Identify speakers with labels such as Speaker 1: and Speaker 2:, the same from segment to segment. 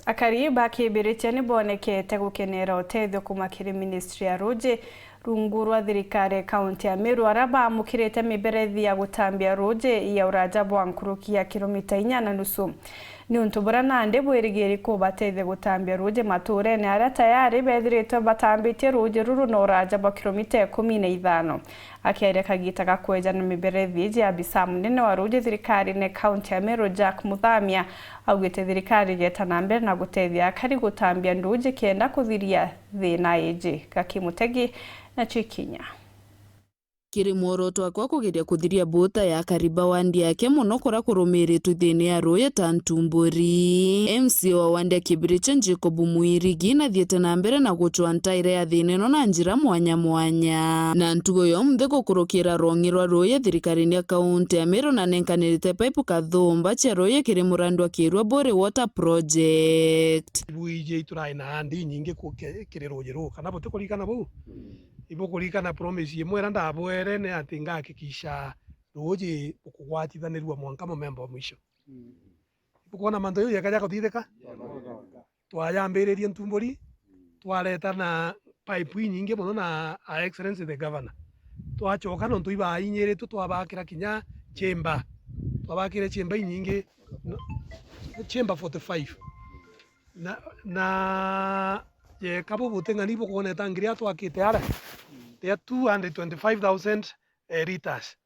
Speaker 1: Akari bakibiritia ni bonekete gukenera uteithio kuma kiri ministry ya Ruji rungu rwa thirikari kaunti ya Meru araba mukirite miberethi ya gutambia Ruji ya urajabu wa nkuruki ya kilomita 4.5 ni untubura nande bwirigiri ko bateithia gutambia Ruji maturene aria tayari bethirite batambitie Ruji ruru na urajabu wa kilomita 15 akiaria kagita gakweja na miberethi ya bisamu nene wa Ruji thirikari ne kaunti ya Meru Jack Muthamia augite thirikari getana mbere na guteithia akari gutambia Ruji kenda kuthiria thina iji Gakimutegi na Chikinya
Speaker 2: kiri mworoto akwa kugeria kuthiria bota ya kariba wandi yake muno kora kurumiritwe thini ya Ruyi ta Ntumburi. MC wa wandi ya Kibiricha Jacob Muirigi na thiete na mbere na guchwa ntaire ya thini no na njira mwanya mwanya na ntugo yo mthe gukurukira rongi rwa Ruyi thirikari ya kaunti ya Meru na nenkanirite pipe kathumba cha Ruyi kiri murando akirwa Bore Water Project
Speaker 3: buije turaina andi nyingi kiri Ruyi ru kana bote kulikana bu ibo kulikana promise yemwe randa bwere ne atinga hakikisha Ruyi ukugwatithanirwa mwanka member mwisho ukona manto yo yakaja kuthitheka twayambiririe Ntumburi twareta na pipe nyingi muno na excellence the governor twachoka no tuiba inyere twabakira kinya chamber twabakire chamber nyingi chamber 45 na ye kabo butengani bukone tangiria twakite ara ya 225,000 liters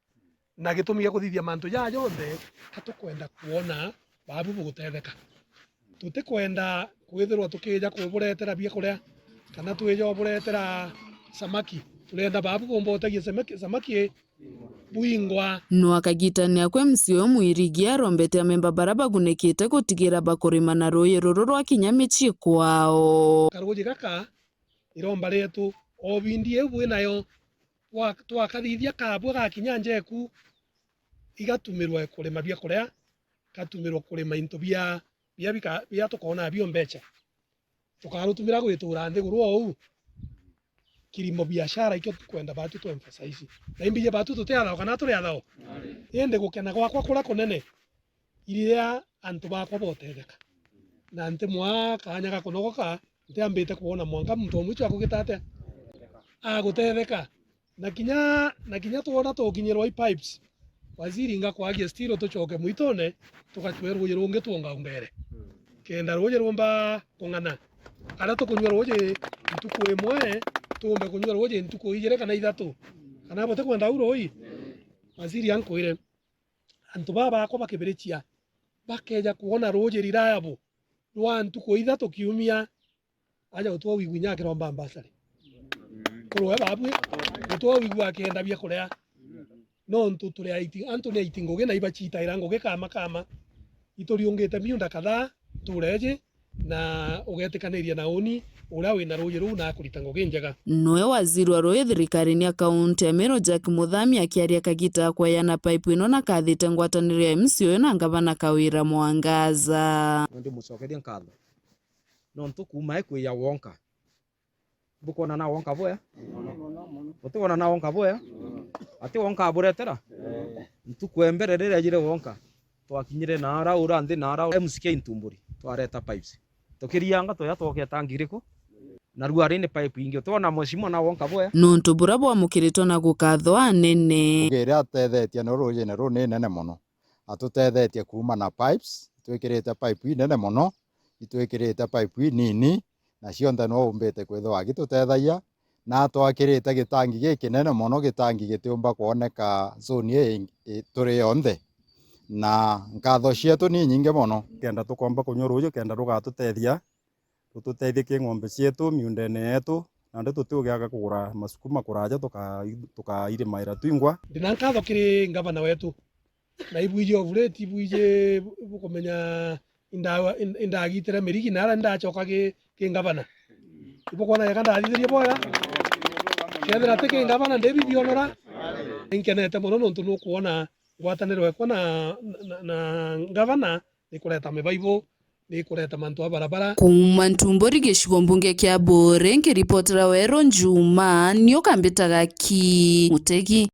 Speaker 3: na gitumia kuthithia manto ya yothe hatukwenda kuona babu bugutetheka tutikwenda kwithirwa tukija kuburetera bia kuria kana twija buretera samaki turenda babu bombotagia samaki buingwa
Speaker 2: no akagitania kwe msio Muirigi arombete memba baraba gunekite gutigira bakurima na Ruyi ruru rwa kinyamichi kwao
Speaker 3: Ruyi gaka iromba retu obindi ebu nayo twakathithia kabwa gakinya njeku igatumirwa kurima bia kuria katumirwa kurima into bia tukona bio mbecha tukarutumira gwitura nthiguru ou kirimo biashara ikyo tukwenda batu to emphasize na imbije batu tuteatha kana turi athao yende gukena gwakwa kura kunene iria antu bakwa botetheka na nte mwa kanya ga kunogoka nte ambite kuona mwanka muntu mwicho akugitate agutetheka na kinya tuona tukinyirwa pipes waziri nga kwagia stilo tuchoke mwitone tukachwe Ruyi rungi tuonga mbere kenda Ruyi rumba kungana ara tukunywa Ruyi ntuku imwe tumbe kunywa Ruyi ntuku igere kana ithatu kana bote kwenda Ruyi waziri ankwire antu baba ko bakibirichia bakeja kuona Ruyi rirayabo rwa ntuku ithatu kiumia aja utwa wigunya kiromba ambasari kurwe babu utwa wigwa kenda bia kurea no ntu turi antu ne itingoge na ibachita irangoge kama ituriungite miunda kadhaa tureje na ugetikaniria na uni ura wina Ruyi ru na kurita ngoge njega
Speaker 2: noe waziri wa Ruyi thirikari ya kaunti ya Meru Jack Muthamia akiaria kagita kwa yana pipe ino na kathite ngwataniro ya MCO na ngavana Kawira Mwangaza
Speaker 4: ndi mucokeria nkatho no ntu kuma ekwi ya wonka bukona na wonka boya utikona na wonka boya ati wonka buretera ntu kwembere rire jire wonka twakinyire na ara ura nthi na ara MCK Ntumburi twareta pipes tukirianga toya twoketa ngiriku na ruari ni pipe ingi twana mweshimo na wonka boya
Speaker 2: no ntubura bwa mukirito na gukatho anene
Speaker 5: ngira atethetie no Ruyi ne ru ni nene muno atutethetie kuma na pipes twikirite pipe nene muno itwikirite pipe nini na cionthe no umbite kwithwa agitutethagia na twakirite gitangi giki nene muno gitangi gitiumba kuoneka zone turi yonthe na nkatho cietu ni nyingi muno
Speaker 6: kenda tukomba kunywa Ruyi kenda rugatutethia tutethie ng'ombe cietu miundene yetu na ndio tutiugiaga kugura masukuma kuraja tukairimaira twingwa
Speaker 3: ndina nkatho kiri ngavana wetu na ibuije ovuleti ibuije bukomenya indagitire mirigi nara ndachoka ki ngavana ibo kwana yakanda athithirie boya kethira tiki ngavana ndebi bionora inkenete muno nontu nukuona ngwataniro ekwa na ngavana ni kureta mibaibo ni kureta mantu a barabara
Speaker 2: kuma Ntumburi gicigo mbunge kia Bore nkiripotera Wero Njuma nio kambitaga Ki Mutegi.